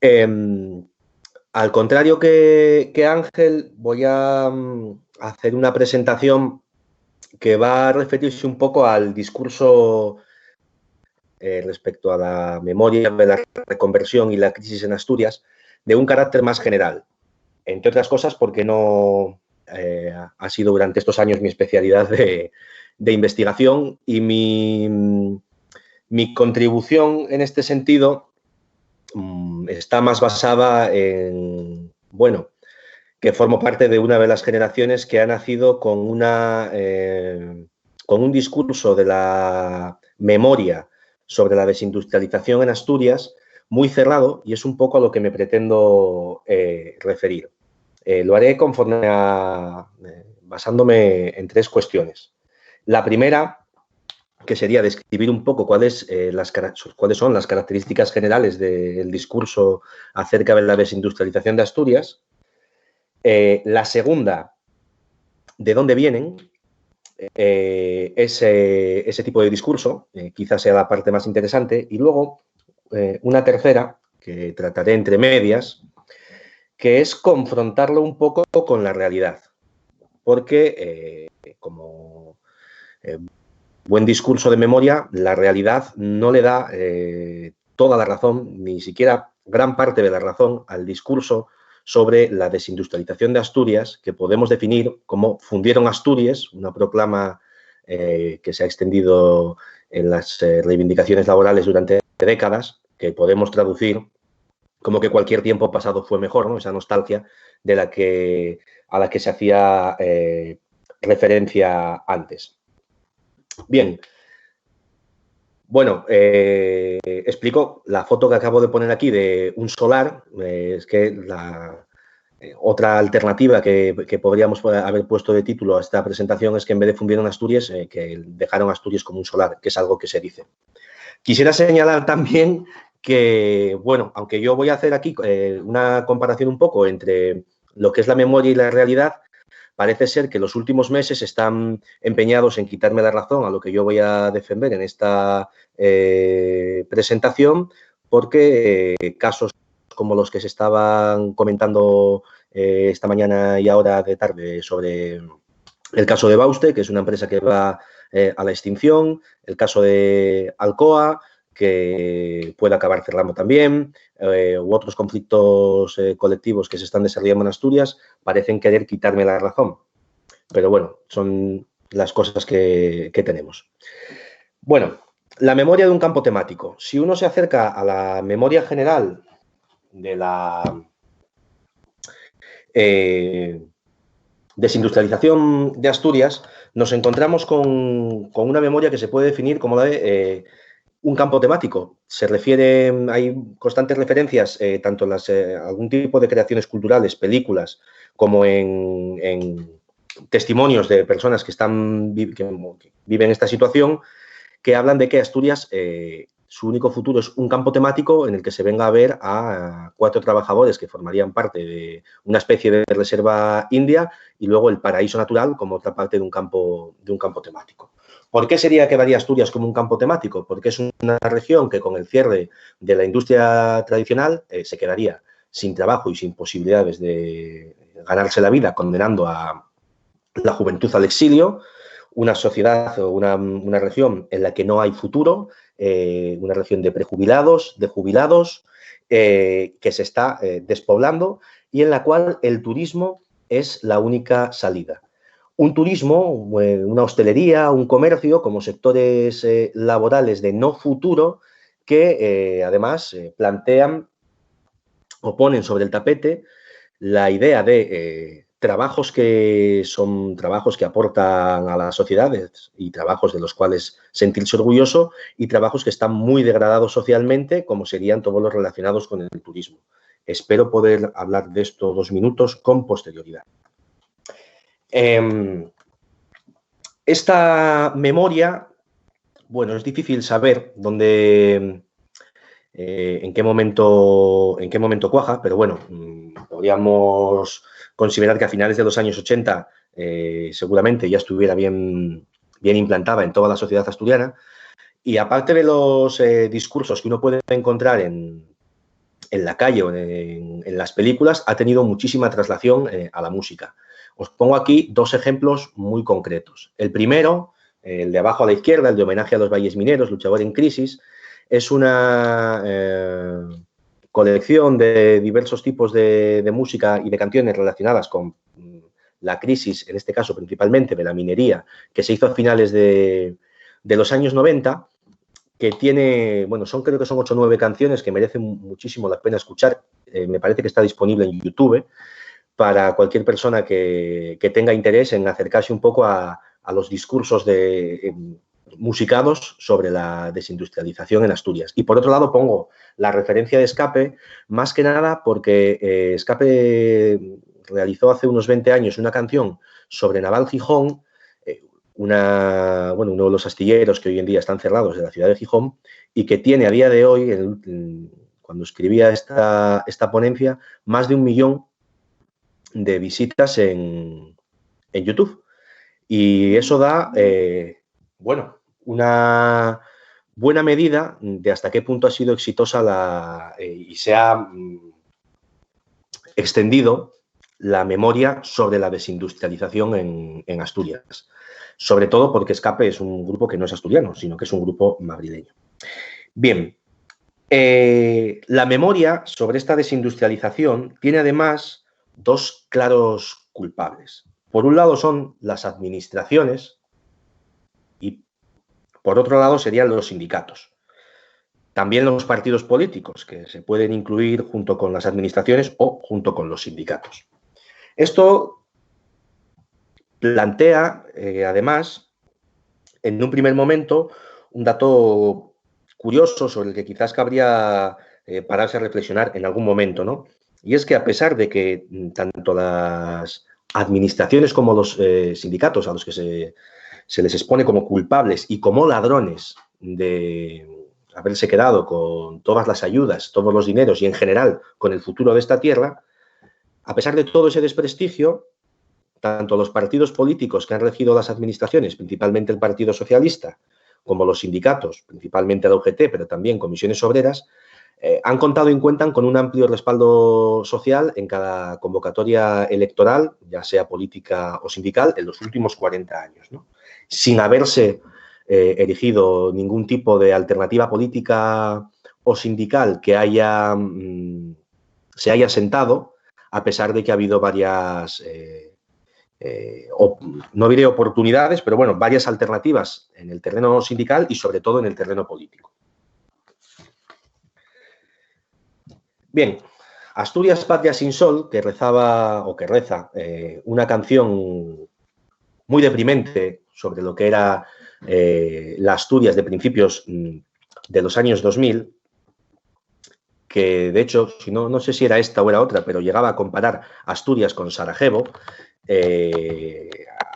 Al contrario que Ángel, voy a hacer una presentación que va a referirse un poco al discurso respecto a la memoria de la reconversión y la crisis en Asturias, de un carácter más general. Entre otras cosas, porque no ha sido durante estos años mi especialidad de investigación, y mi contribución en este sentido está más basada en, bueno, que formo parte de una de las generaciones que ha nacido con un discurso de la memoria sobre la desindustrialización en Asturias muy cerrado, y es un poco a lo que me pretendo referir. Lo haré basándome en tres cuestiones. La primera, que sería describir un poco cuáles son las características generales del discurso acerca de la desindustrialización de Asturias. La segunda, de dónde vienen ese tipo de discurso, quizás sea la parte más interesante. Y luego, una tercera, que trataré entre medias, que es confrontarlo un poco con la realidad. Porque, como buen discurso de memoria, la realidad no le da toda la razón, ni siquiera gran parte de la razón, al discurso sobre la desindustrialización de Asturias, que podemos definir como fundieron Asturias, una proclama que se ha extendido en las reivindicaciones laborales durante décadas, que podemos traducir como que cualquier tiempo pasado fue mejor, ¿no? Esa nostalgia a la que se hacía referencia antes. Bien, bueno, explico la foto que acabo de poner aquí de un solar. Es que otra alternativa que podríamos haber puesto de título a esta presentación es que en vez de fundieron Asturias, que dejaron Asturias como un solar, que es algo que se dice. Quisiera señalar también que, bueno, aunque yo voy a hacer aquí una comparación un poco entre lo que es la memoria y la realidad, parece ser que los últimos meses están empeñados en quitarme la razón a lo que yo voy a defender en esta presentación, porque casos como los que se estaban comentando esta mañana y ahora de tarde sobre el caso de Bauste, que es una empresa que va a la extinción, el caso de Alcoa, que puede acabar cerrando también, u otros conflictos colectivos que se están desarrollando en Asturias, parecen querer quitarme la razón. Pero bueno, son las cosas que tenemos. Bueno, la memoria de un campo temático. Si uno se acerca a la memoria general de la desindustrialización de Asturias, nos encontramos con una memoria que se puede definir como la de un campo temático. Hay constantes referencias, tanto en algún tipo de creaciones culturales, películas, como en testimonios de personas que viven esta situación, que hablan de que Asturias, su único futuro es un campo temático en el que se venga a ver a 4 trabajadores que formarían parte de una especie de reserva india, y luego el paraíso natural como otra parte de un campo temático. ¿Por qué sería que vería Asturias como un campo temático? Porque es una región que, con el cierre de la industria tradicional, se quedaría sin trabajo y sin posibilidades de ganarse la vida, condenando a la juventud al exilio, una sociedad o una región en la que no hay futuro, una región de prejubilados, de jubilados, que se está despoblando, y en la cual el turismo es la única salida. Un turismo, una hostelería, un comercio como sectores laborales de no futuro que además plantean o ponen sobre el tapete la idea de trabajos que son trabajos que aportan a las sociedades y trabajos de los cuales sentirse orgulloso, y trabajos que están muy degradados socialmente, como serían todos los relacionados con el turismo. Espero poder hablar de esto 2 minutos con posterioridad. Esta memoria, bueno, es difícil saber dónde, en qué momento cuaja, pero bueno, podríamos considerar que a finales de los años 80 seguramente ya estuviera bien implantada en toda la sociedad asturiana. Y aparte de los discursos que uno puede encontrar en en la calle o en las películas, ha tenido muchísima traslación a la música. Os pongo aquí dos ejemplos muy concretos. El primero, el de abajo a la izquierda, el de homenaje a los valles mineros, luchador en crisis, es una colección de diversos tipos de música y de canciones relacionadas con la crisis, en este caso principalmente de la minería, que se hizo a finales de los años 90, que tiene, bueno, creo que son 8 o 9 canciones que merecen muchísimo la pena escuchar. Me parece que está disponible en YouTube para cualquier persona que tenga interés en acercarse un poco a los discursos musicados sobre la desindustrialización en Asturias. Y por otro lado pongo la referencia de Escape, más que nada porque Escape realizó hace unos 20 años una canción sobre Naval Gijón, uno de los astilleros que hoy en día están cerrados de la ciudad de Gijón y que tiene a día de hoy, cuando escribía esta ponencia, más de 1 millón de visitas en YouTube. Y eso da, una buena medida de hasta qué punto ha sido exitosa y se ha extendido la memoria sobre la desindustrialización en Asturias. Sobre todo porque Escape es un grupo que no es asturiano, sino que es un grupo madrileño. Bien, la memoria sobre esta desindustrialización tiene además dos claros culpables. Por un lado son las administraciones y por otro lado serían los sindicatos. También los partidos políticos, que se pueden incluir junto con las administraciones o junto con los sindicatos. Esto plantea, además, en un primer momento, un dato curioso sobre el que quizás cabría pararse a reflexionar en algún momento, ¿no? Y es que a pesar de que tanto las administraciones como los sindicatos a los que se les expone como culpables y como ladrones de haberse quedado con todas las ayudas, todos los dineros y en general con el futuro de esta tierra, a pesar de todo ese desprestigio, tanto los partidos políticos que han regido las administraciones, principalmente el Partido Socialista, como los sindicatos, principalmente la UGT, pero también comisiones obreras, han contado y cuentan con un amplio respaldo social en cada convocatoria electoral, ya sea política o sindical, en los últimos 40 años, ¿no? Sin haberse erigido ningún tipo de alternativa política o sindical que se haya sentado, a pesar de que ha habido varias, no diré oportunidades, pero bueno, varias alternativas en el terreno sindical y sobre todo en el terreno político. Bien, Asturias, patria sin sol, que rezaba o que reza una canción muy deprimente sobre lo que era la Asturias de principios de los años 2000, que de hecho, no sé si era esta o era otra, pero llegaba a comparar Asturias con Sarajevo,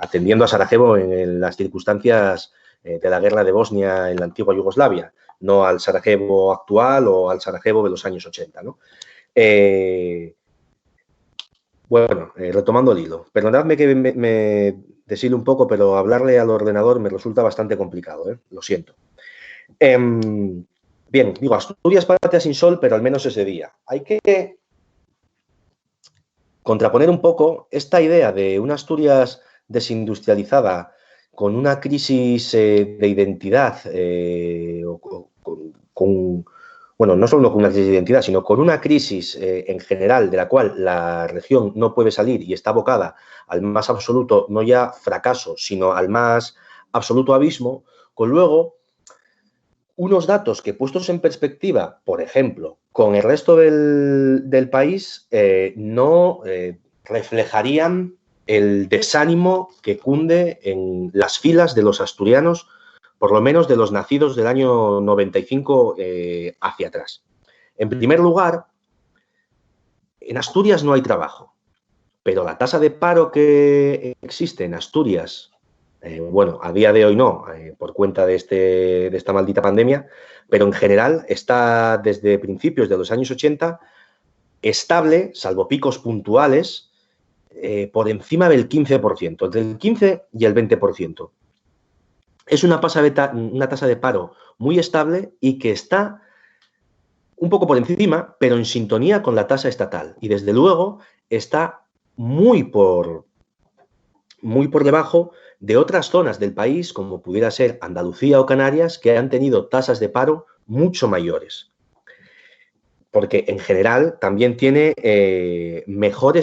atendiendo a Sarajevo en las circunstancias de la guerra de Bosnia en la antigua Yugoslavia, no al Sarajevo actual o al Sarajevo de los años 80, ¿no? Retomando el hilo. Perdonadme que me deshile un poco, pero hablarle al ordenador me resulta bastante complicado, lo siento. Bien, digo, Asturias patria sin sol, pero al menos ese día. Hay que contraponer un poco esta idea de una Asturias desindustrializada con una crisis de identidad, no solo con una crisis de identidad, sino con una crisis en general de la cual la región no puede salir y está abocada al más absoluto, no ya fracaso, sino al más absoluto abismo, con luego unos datos que puestos en perspectiva, por ejemplo, con el resto del país, no reflejarían el desánimo que cunde en las filas de los asturianos, por lo menos de los nacidos del año 95 hacia atrás. En primer lugar, en Asturias no hay trabajo, pero la tasa de paro que existe en Asturias, a día de hoy no, por cuenta de esta maldita pandemia, pero en general está desde principios de los años 80 estable, salvo picos puntuales, por encima del 15%, entre el 15 y el 20%. Es una tasa de paro muy estable y que está un poco por encima, pero en sintonía con la tasa estatal. Y desde luego está muy por debajo de otras zonas del país, como pudiera ser Andalucía o Canarias, que han tenido tasas de paro mucho mayores. Porque en general también tiene mejor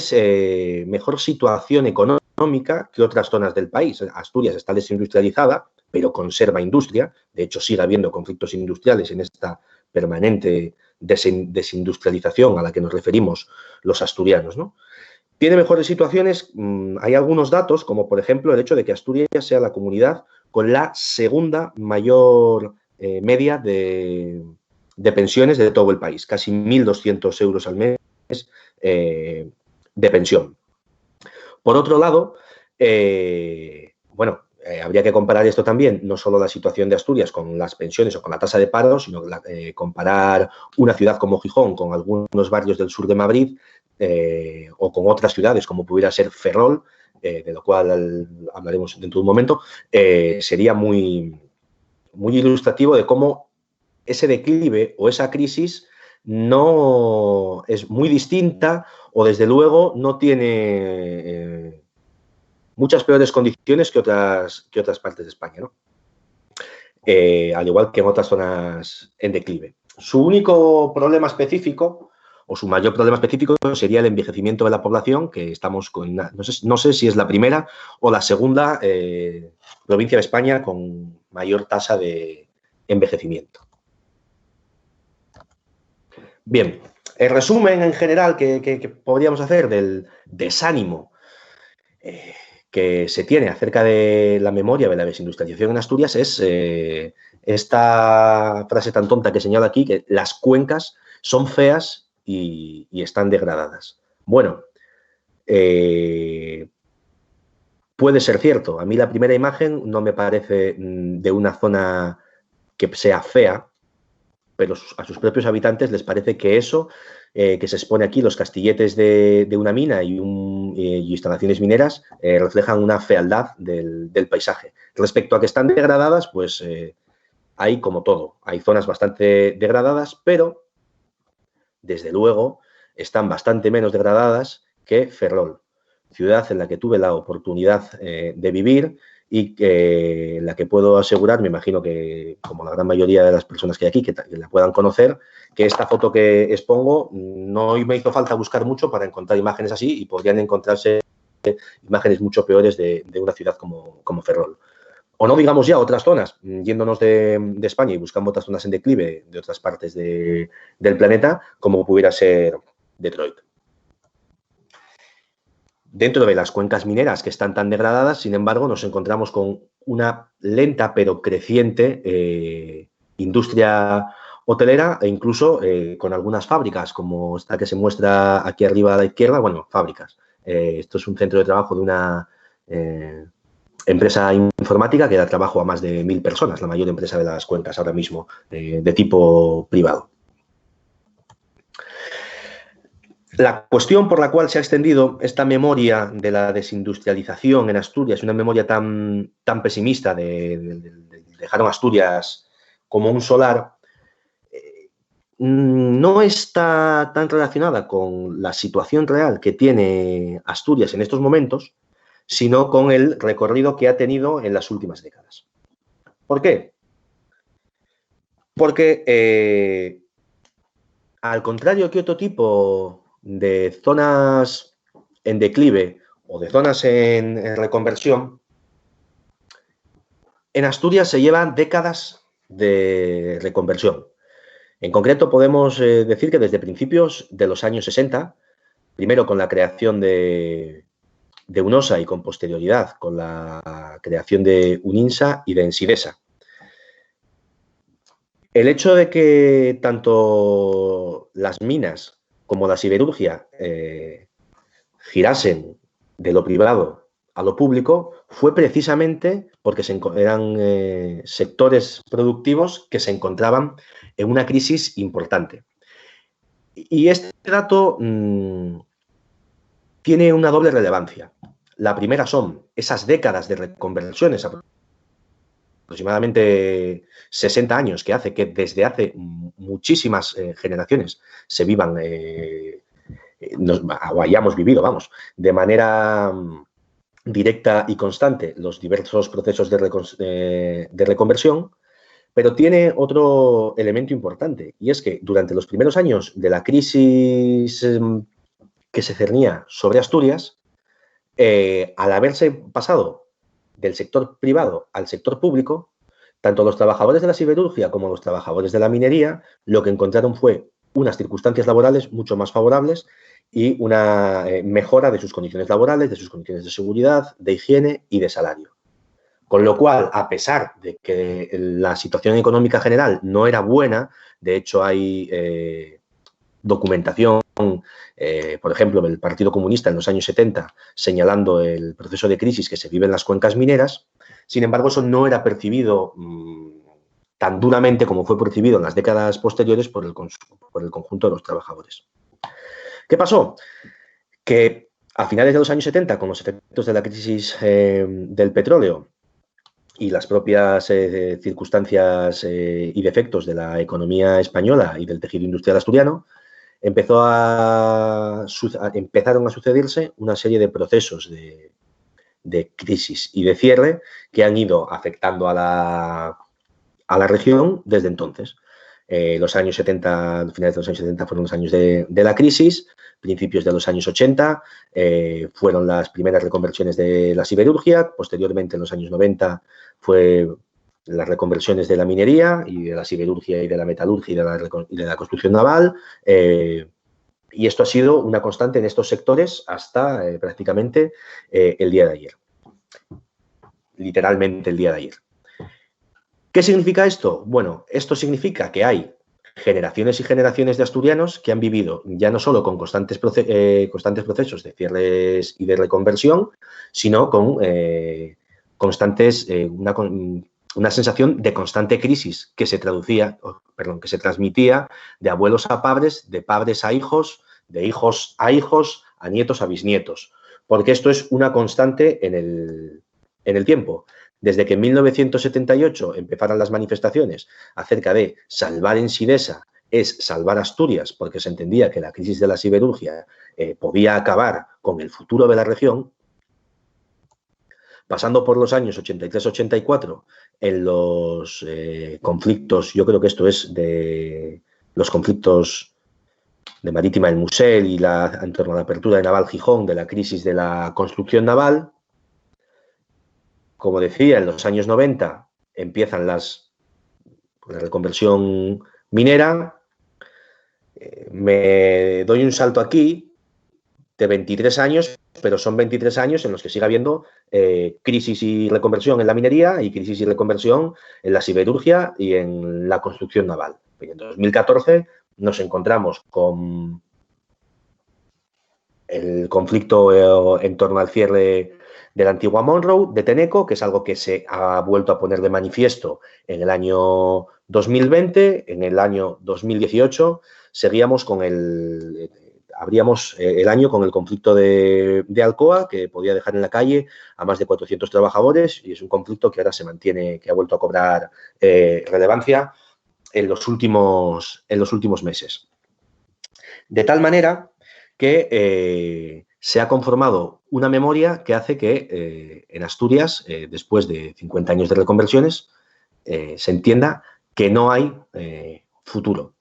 situación económica que otras zonas del país. Asturias está desindustrializada, pero conserva industria. De hecho, sigue habiendo conflictos industriales en esta permanente desindustrialización a la que nos referimos los asturianos, ¿no? Tiene mejores situaciones. Hay algunos datos, como por ejemplo el hecho de que Asturias sea la comunidad con la segunda mayor media de pensiones de todo el país, casi 1.200 euros al mes de pensión. Por otro lado, habría que comparar esto también, no solo la situación de Asturias con las pensiones o con la tasa de paro, sino comparar una ciudad como Gijón con algunos barrios del sur de Madrid o con otras ciudades como pudiera ser Ferrol, de lo cual hablaremos dentro de un momento, sería muy, muy ilustrativo de cómo ese declive o esa crisis no es muy distinta o desde luego no tiene muchas peores condiciones que otras partes de España, ¿no? Al igual que en otras zonas en declive. Su único problema específico o su mayor problema específico sería el envejecimiento de la población, que estamos con, no sé si es la primera o la segunda provincia de España con mayor tasa de envejecimiento. Bien, el resumen en general que podríamos hacer del desánimo que se tiene acerca de la memoria de la desindustrialización en Asturias es esta frase tan tonta que señala aquí, que las cuencas son feas y están degradadas. Bueno, puede ser cierto. A mí la primera imagen no me parece de una zona que sea fea, pero a sus propios habitantes les parece que eso que se expone aquí, los castilletes de una mina y instalaciones mineras, reflejan una fealdad del paisaje. Respecto a que están degradadas, pues hay como todo. Hay zonas bastante degradadas, pero desde luego están bastante menos degradadas que Ferrol, ciudad en la que tuve la oportunidad de vivir y en la que puedo asegurar, me imagino que como la gran mayoría de las personas que hay aquí, que la puedan conocer, que esta foto que expongo no me hizo falta buscar mucho para encontrar imágenes así y podrían encontrarse imágenes mucho peores de una ciudad como Ferrol. O no digamos ya otras zonas, yéndonos de España y buscando otras zonas en declive de otras partes del planeta, como pudiera ser Detroit. Dentro de las cuencas mineras que están tan degradadas, sin embargo, nos encontramos con una lenta pero creciente industria hotelera e incluso con algunas fábricas, como esta que se muestra aquí arriba a la izquierda, bueno, fábricas. Esto es un centro de trabajo de una empresa informática que da trabajo a más de 1.000 personas, la mayor empresa de las cuencas ahora mismo, de tipo privado. La cuestión por la cual se ha extendido esta memoria de la desindustrialización en Asturias, una memoria tan pesimista de dejar a Asturias como un solar, no está tan relacionada con la situación real que tiene Asturias en estos momentos, sino con el recorrido que ha tenido en las últimas décadas. ¿Por qué? Porque al contrario que otro tipo de zonas en declive o de zonas en reconversión, en Asturias se llevan décadas de reconversión. En concreto, podemos decir que desde principios de los años 60, primero con la creación de UNOSA y con posterioridad con la creación de UNINSA y de Ensidesa. El hecho de que tanto las minas como la siderurgia girasen de lo privado a lo público fue precisamente porque eran sectores productivos que se encontraban en una crisis importante. Y este dato tiene una doble relevancia. La primera son esas décadas de reconversiones aproximadamente 60 años, que hace que desde hace muchísimas generaciones se vivan, o hayamos vivido, vamos, de manera directa y constante los diversos procesos de reconversión, pero tiene otro elemento importante, y es que durante los primeros años de la crisis que se cernía sobre Asturias, al haberse pasado del sector privado al sector público, tanto los trabajadores de la siderurgia como los trabajadores de la minería lo que encontraron fue unas circunstancias laborales mucho más favorables y una mejora de sus condiciones laborales, de sus condiciones de seguridad, de higiene y de salario. Con lo cual, a pesar de que la situación económica general no era buena, de hecho hay documentación, por ejemplo, del Partido Comunista en los años 70, señalando el proceso de crisis que se vive en las cuencas mineras. Sin embargo, eso no era percibido tan duramente como fue percibido en las décadas posteriores por el conjunto de los trabajadores. ¿Qué pasó? Que a finales de los años 70, con los efectos de la crisis del petróleo y las propias circunstancias y defectos de la economía española y del tejido industrial asturiano, empezaron a sucederse una serie de procesos de crisis y de cierre que han ido afectando a la región desde entonces. Los años 70, finales de los años 70 fueron los años de la crisis, principios de los años 80 fueron las primeras reconversiones de la siderurgia, posteriormente en los años 90 fue las reconversiones de la minería y de la siderurgia y de la metalurgia y de la construcción naval, y esto ha sido una constante en estos sectores hasta prácticamente el día de ayer, literalmente el día de ayer. ¿Qué significa esto? Bueno, esto significa que hay generaciones y generaciones de asturianos que han vivido ya no solo con constantes procesos de cierres y de reconversión, sino con una sensación de constante crisis que se transmitía de abuelos a padres, de padres a hijos, de hijos, a nietos, a bisnietos, porque esto es una constante en el tiempo. Desde que en 1978 empezaron las manifestaciones acerca de salvar Ensidesa es salvar Asturias, porque se entendía que la crisis de la siderurgia podía acabar con el futuro de la región, pasando por los años 83-84 en los conflictos, yo creo que esto es de los conflictos de Marítima del Musel y en torno a la apertura de Naval Gijón, de la crisis de la construcción naval. Como decía, en los años 90 empiezan la reconversión minera. Me doy un salto aquí de 23 años, pero son 23 años en los que sigue habiendo crisis y reconversión en la minería y crisis y reconversión en la siderurgia y en la construcción naval. En 2014 nos encontramos con el conflicto en torno al cierre de la antigua Monroe, de Tenneco, que es algo que se ha vuelto a poner de manifiesto en el año 2020. En el año 2018 abríamos el año con el conflicto de Alcoa, que podía dejar en la calle a más de 400 trabajadores, y es un conflicto que ahora se mantiene, que ha vuelto a cobrar relevancia en los últimos meses. De tal manera que se ha conformado una memoria que hace que en Asturias, después de 50 años de reconversiones, se entienda que no hay futuro.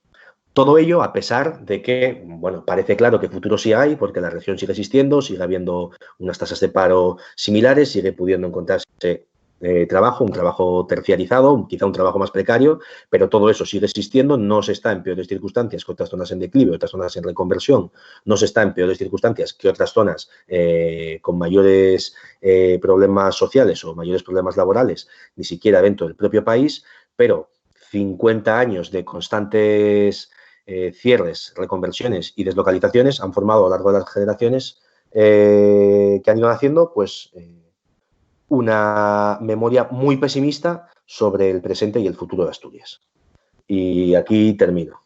Todo ello a pesar de que, bueno, parece claro que futuro sí hay, porque la región sigue existiendo, sigue habiendo unas tasas de paro similares, sigue pudiendo encontrarse trabajo, un trabajo terciarizado, quizá un trabajo más precario, pero todo eso sigue existiendo, no se está en peores circunstancias que otras zonas en declive, otras zonas en reconversión, no se está en peores circunstancias que otras zonas con mayores problemas sociales o mayores problemas laborales, ni siquiera dentro del propio país, pero 50 años de constantes cierres, reconversiones y deslocalizaciones han formado a lo largo de las generaciones que han ido haciendo, pues, una memoria muy pesimista sobre el presente y el futuro de Asturias. Y aquí termino.